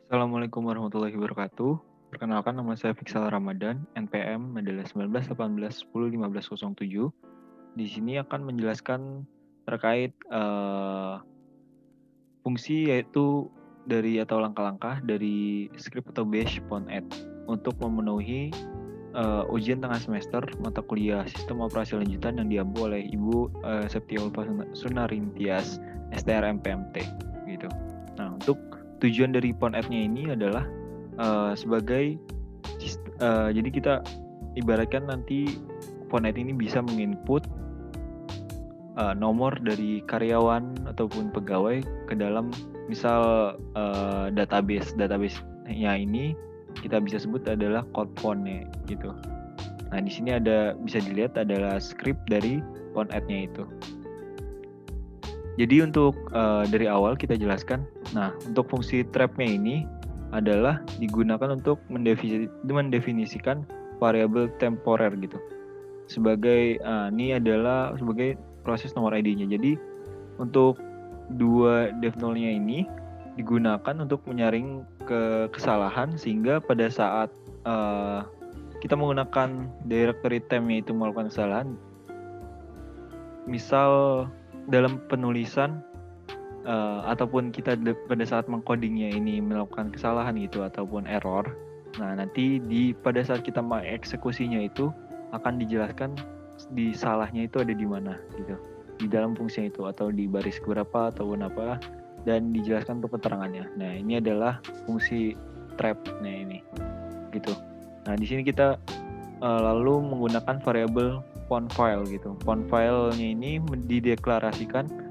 Assalamualaikum warahmatullahi wabarakatuh. Perkenalkan, nama saya Fiksal Ramadan, NPM adalah 1918101507. Di sini akan menjelaskan terkait fungsi, yaitu dari atau langkah-langkah dari script atau bash PON-Add untuk memenuhi ujian tengah semester mata kuliah Sistem Operasi Lanjutan yang diampu oleh Ibu Septia Ulfa Sunarintias, STRM PMT gitu. Nah, untuk tujuan dari PON-Add-nya ini adalah sebagai jadi kita ibaratkan nanti PON-Add ini bisa menginput nomor dari karyawan ataupun pegawai ke dalam misal database-nya ini kita bisa sebut adalah CORPON-nya gitu. Nah, di sini bisa dilihat adalah script dari PON-Add-nya itu. Jadi untuk dari awal kita jelaskan. Nah, untuk fungsi trap-nya ini adalah digunakan untuk mendefinisikan variabel temporer gitu. Ini adalah sebagai proses nomor ID-nya. Jadi untuk dua def0-nya ini digunakan untuk menyaring kesalahan, sehingga pada saat kita menggunakan directory temp-nya itu melakukan kesalahan, misal dalam penulisan ataupun kita pada saat mengcodingnya ini melakukan kesalahan gitu ataupun error. Nah, nanti pada saat kita mengeksekusinya itu akan dijelaskan di salahnya itu ada di mana gitu. Di dalam fungsinya itu atau di baris berapa ataupun apa, dan dijelaskan untuk keterangannya. Nah, ini adalah fungsi trap-nya ini gitu. Nah, di sini kita lalu menggunakan variabel PON_file gitu. PON_file-nya ini dideklarasikan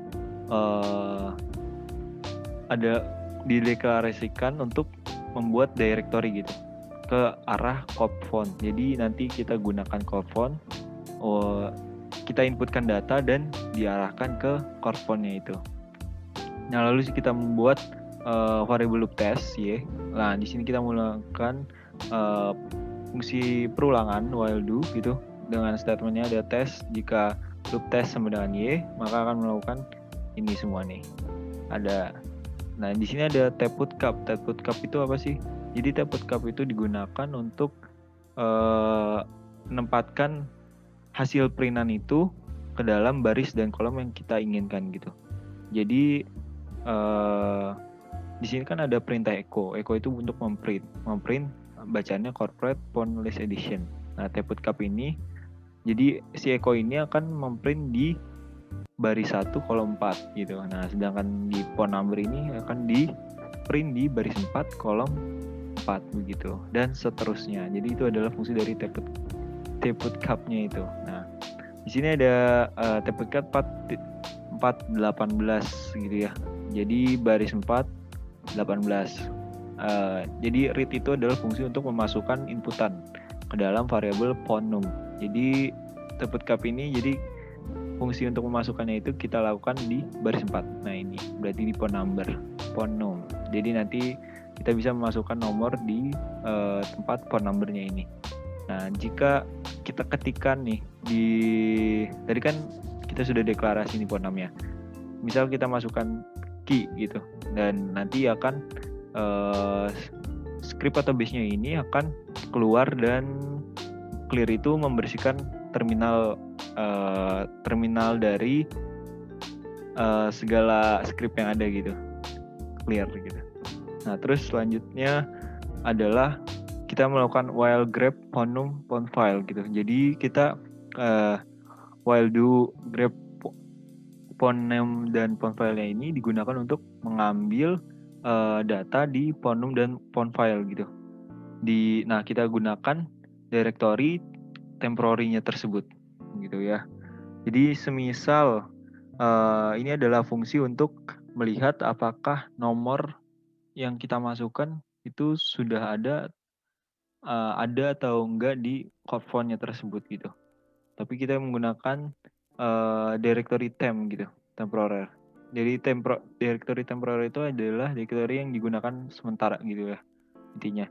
dideklarasikan untuk membuat directory gitu ke arah corpfont. Jadi nanti kita gunakan corpfont, kita inputkan data dan diarahkan ke corpfont-nya itu. Nah, lalu kita membuat variable loop test ya. Nah, di sini kita menggunakan fungsi perulangan while do gitu. Dengan statementnya ada test, jika loop test sama dengan y, maka akan melakukan ini semua nih. Nah, di sini ada tab_put_cup. Tab_put_cup itu apa sih? Jadi tab_put_cup itu digunakan untuk menempatkan hasil printan itu ke dalam baris dan kolom yang kita inginkan gitu. Jadi di sini kan ada perintah echo. Echo itu untuk memprint bacaannya corporate font list edition. Nah, tab_put_cup ini, jadi si echo ini akan memprint di baris 1 kolom 4 gitu. Nah, sedangkan di font number ini akan di print di baris 4 kolom 4 begitu, dan seterusnya. Jadi itu adalah fungsi dari tab_put_cup-nya itu. Nah, di sini ada tab_put_cup 418 gitu ya. Jadi baris 4 18. Jadi read itu adalah fungsi untuk memasukkan inputan ke dalam variabel font_num. Jadi tab_put_cup ini, jadi fungsi untuk memasukkannya itu kita lakukan di baris 4. Nah, ini berarti di font_num. Jadi nanti kita bisa memasukkan nomor di tempat font number-nya ini. Nah, jika kita ketikkan nih tadi kan kita sudah deklarasi nih font number-nya. Misal kita masukkan key gitu, dan nanti akan script atau base-nya ini akan keluar dan clear itu membersihkan terminal dari segala script yang ada gitu, clear gitu. Nah, terus selanjutnya adalah kita melakukan while grab font_num font_file gitu. Jadi kita while do grab font_num dan font_file-nya ini digunakan untuk mengambil data di font_num dan font_file gitu. Nah, kita gunakan directory temporary-nya tersebut gitu ya. Jadi semisal ini adalah fungsi untuk melihat apakah nomor yang kita masukkan itu sudah ada atau enggak di corpfont-nya tersebut gitu. Tapi kita menggunakan directory temp gitu, temporer. Jadi directory temporer itu adalah directory yang digunakan sementara gitu ya intinya.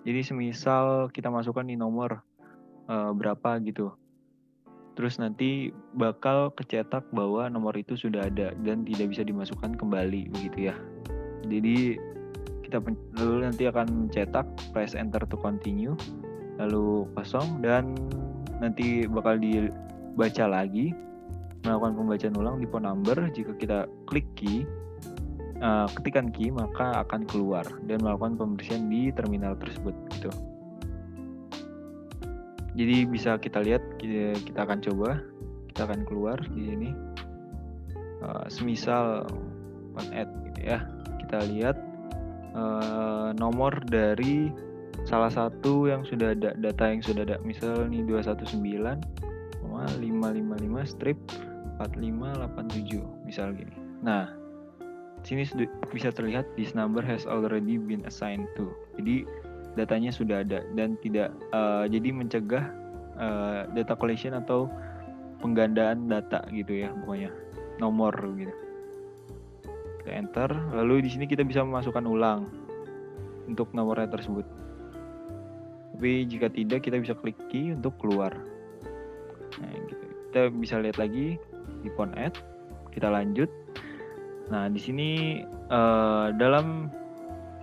Jadi semisal kita masukkan di nomor berapa gitu, terus nanti bakal kecetak bahwa nomor itu sudah ada dan tidak bisa dimasukkan kembali begitu ya. Jadi lalu nanti akan cetak, press enter to continue, lalu kosong, dan nanti bakal dibaca lagi, melakukan pembacaan ulang di phone number. Jika kita klik key, ketikan key, maka akan keluar dan melakukan pembersihan di terminal tersebut gitu. Jadi bisa kita lihat, kita akan coba, kita akan keluar di sini. Semisal add gitu ya, kita lihat nomor dari salah satu yang sudah ada, data yang sudah ada, misal nih 219,555 strip 4587 misal gini. Nah, sini bisa terlihat this number has already been assigned to. Jadi datanya sudah ada dan tidak jadi mencegah data collection atau penggandaan data gitu ya, pokoknya nomor gitu. Kita enter, lalu di sini kita bisa memasukkan ulang untuk nomornya tersebut. Tapi jika tidak, kita bisa klik key untuk keluar. Nah, gitu. Kita bisa lihat lagi di phone add. Kita lanjut. Nah, di sini dalam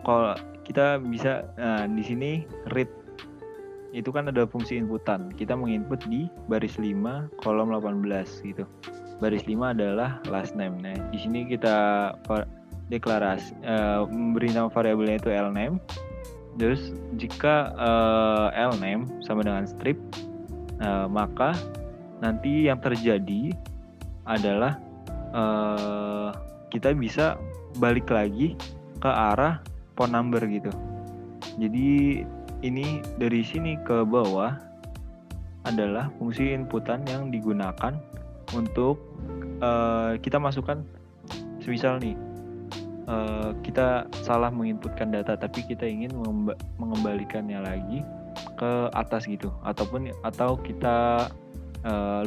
kalau kita bisa di sini read itu kan ada fungsi inputan. Kita menginput di baris 5 kolom 18 gitu. Baris 5 adalah last name. Nah, di sini kita deklarasi memberi nama variabelnya itu lname. Terus jika lname sama dengan strip, maka nanti yang terjadi adalah kita bisa balik lagi ke arah phone number gitu. Jadi ini dari sini ke bawah adalah fungsi inputan yang digunakan untuk kita masukkan, semisal nih kita salah menginputkan data tapi kita ingin mengembalikannya lagi ke atas gitu, atau kita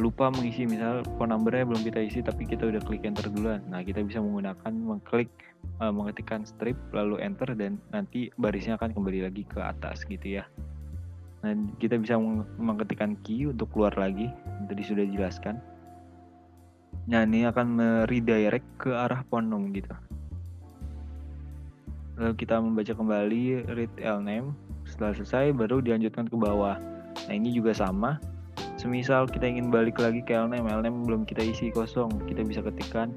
lupa mengisi, misal phone numbernya belum kita isi tapi kita udah klik enter duluan. Nah, kita bisa menggunakan mengetikkan strip lalu enter dan nanti barisnya akan kembali lagi ke atas gitu ya. Nah, kita bisa mengetikkan key untuk keluar lagi, tadi sudah dijelaskan. Nah, ini akan redirect ke arah phone gitu. Lalu kita membaca kembali read lname. Setelah selesai baru dilanjutkan ke bawah. Nah, ini juga sama. Semisal kita ingin balik lagi ke lname belum kita isi kosong, kita bisa ketikkan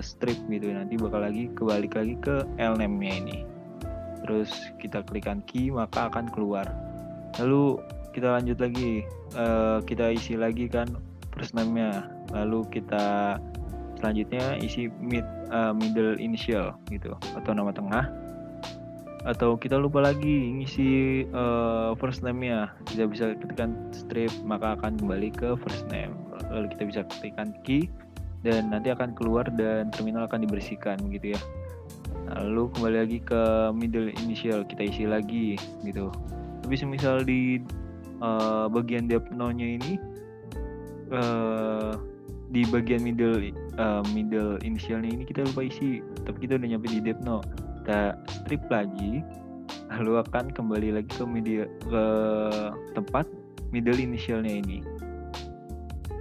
strip gitu, nanti bakal kebalik lagi ke lname-nya ini. Terus kita klikkan key, maka akan keluar. Lalu kita lanjut lagi, kita isi lagi kan first name-nya. Lalu kita selanjutnya isi middle initial gitu, atau nama tengah. Atau kita lupa lagi ngisi first name-nya, kita bisa ketikkan strip, maka akan kembali ke first name. Lalu kita bisa ketikkan key dan nanti akan keluar dan terminal akan dibersihkan gitu ya. Lalu kembali lagi ke middle initial, kita isi lagi gitu. Tapi semisal di bagian depno-nya ini di bagian middle initialnya ini kita lupa isi, tapi kita udah nyampe di depno. Kita strip lagi, lalu akan kembali lagi ke tempat middle initialnya ini.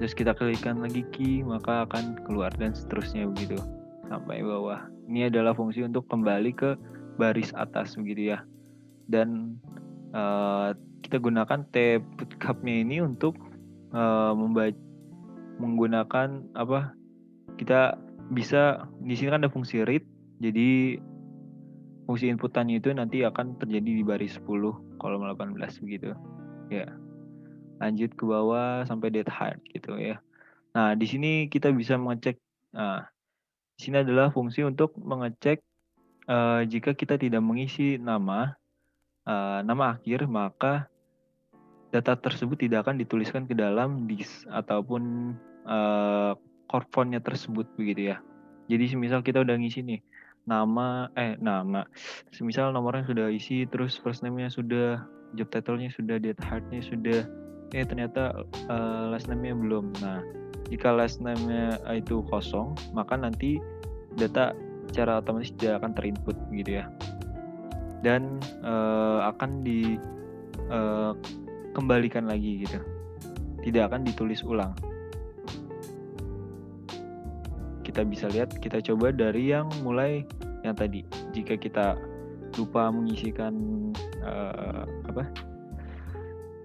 Terus kita klikkan lagi key, maka akan keluar dan seterusnya begitu sampai bawah. Ini adalah fungsi untuk kembali ke baris atas begitu ya. Dan kita gunakan tab bootcamp-nya ini untuk menggunakan apa? Kita bisa di sini kan ada fungsi read. Jadi fungsi inputannya itu nanti akan terjadi di baris 10 kolom 18 begitu. Ya. Lanjut ke bawah sampai date hard gitu ya. Nah, di sini kita bisa mengecek. Nah, di sini adalah fungsi untuk mengecek jika kita tidak mengisi nama akhir, maka data tersebut tidak akan dituliskan ke dalam disk ataupun core font-nya tersebut begitu ya. Jadi semisal kita udah ngisi nih nama, semisal nomornya sudah isi, terus first name-nya sudah, job title-nya sudah, date hard-nya sudah, ternyata last name-nya belum. Nah, jika last name-nya itu kosong, maka nanti data secara otomatis tidak akan terinput gitu ya. Dan akan dikembalikan lagi gitu. Tidak akan ditulis ulang. Kita bisa lihat, kita coba dari yang mulai yang tadi. Jika kita lupa mengisikan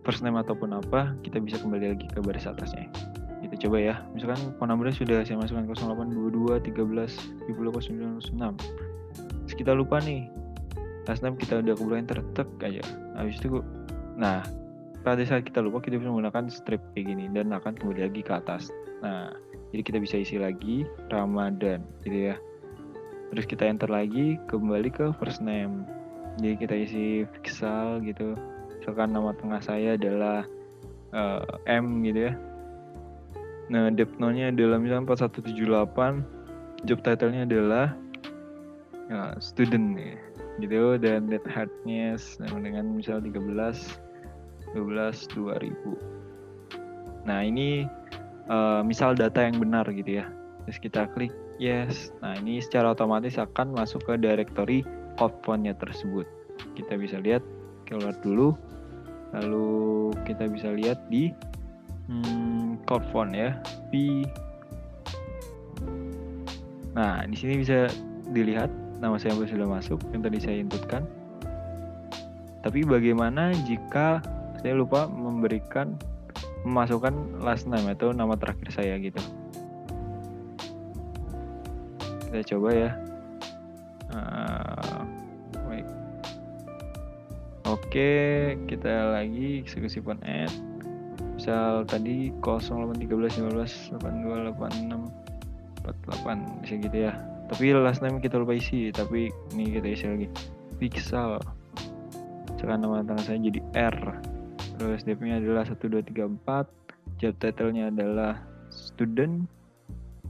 first name ataupun apa, kita bisa kembali lagi ke baris atasnya. Kita coba ya, misalkan phone numbernya sudah saya masukkan 0822 13 70 0906. Terus kita lupa nih, last name kita udah keburu enter, tek aja. Habis itu, nah pada saat kita lupa, kita bisa menggunakan strip kayak gini dan akan kembali lagi ke atas. Nah, jadi kita bisa isi lagi Ramadan gitu ya. Terus kita enter lagi, kembali ke first name. Jadi kita isi Fiksal gitu. Misalkan nama tengah saya adalah M gitu ya. Nah, depno-nya adalah misalkan 4178, job title-nya adalah student ya, gitu. Dan date head-nya sama dengan misal 13/12/2000. Nah, ini misal data yang benar gitu ya. Terus kita klik yes. Nah, ini secara otomatis akan masuk ke directory CodePhone-nya tersebut. Kita bisa lihat, keluar dulu. Lalu kita bisa lihat di CodePhone ya. Nah, di sini bisa dilihat nama saya sudah masuk yang tadi saya inputkan. Tapi bagaimana jika saya lupa memasukkan last name atau nama terakhir saya gitu? Kita coba ya. Baik. Oke, kita lagi eksekusi phone add. Misal tadi 081315828648 bisa gitu ya. Tapi last name kita lupa isi, tapi ini kita isi lagi Fiksal. Sekarang nama tanggal saya jadi R. Terus date-nya adalah 1234. Job title-nya adalah student.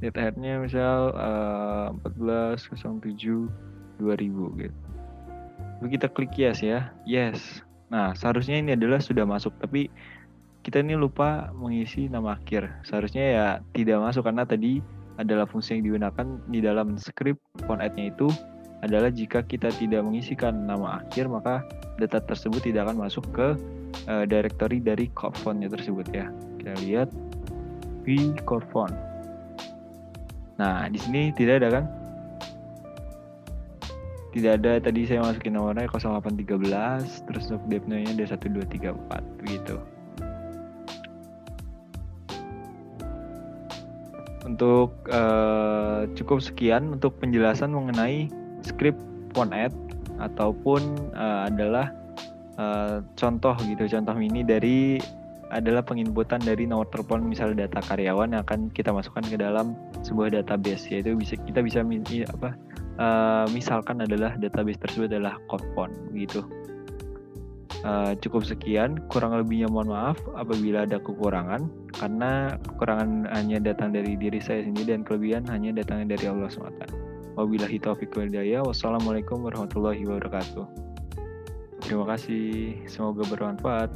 Date head-nya misal 14/07/2000 gitu. Lalu kita klik yes ya. Yes. Nah, seharusnya ini adalah sudah masuk, tapi kita ini lupa mengisi nama akhir. Seharusnya ya tidak masuk karena tadi adalah fungsi yang digunakan di dalam script phone add-nya itu adalah jika kita tidak mengisikan nama akhir, maka data tersebut tidak akan masuk ke directory dari CodePhone-nya tersebut ya. Kita lihat di CodePhone. Nah, di sini tidak ada kan? Tidak ada, tadi saya masukin nomornya 0813, terus untuk depno-nya ada 1234 begitu. Untuk cukup sekian untuk penjelasan mengenai script phone add ataupun adalah contoh mini dari adalah penginputan dari nomor telepon misal data karyawan yang akan kita masukkan ke dalam sebuah database, yaitu kita bisa misalkan adalah database tersebut adalah CodePhone begitu. Cukup sekian, kurang lebihnya mohon maaf apabila ada kekurangan, karena kekurangan hanya datang dari diri saya sendiri dan kelebihan hanya datang dari Allah SWT. Wabillahi taufiq wal hidayah. Wassalamualaikum warahmatullahi wabarakatuh. Terima kasih, semoga bermanfaat.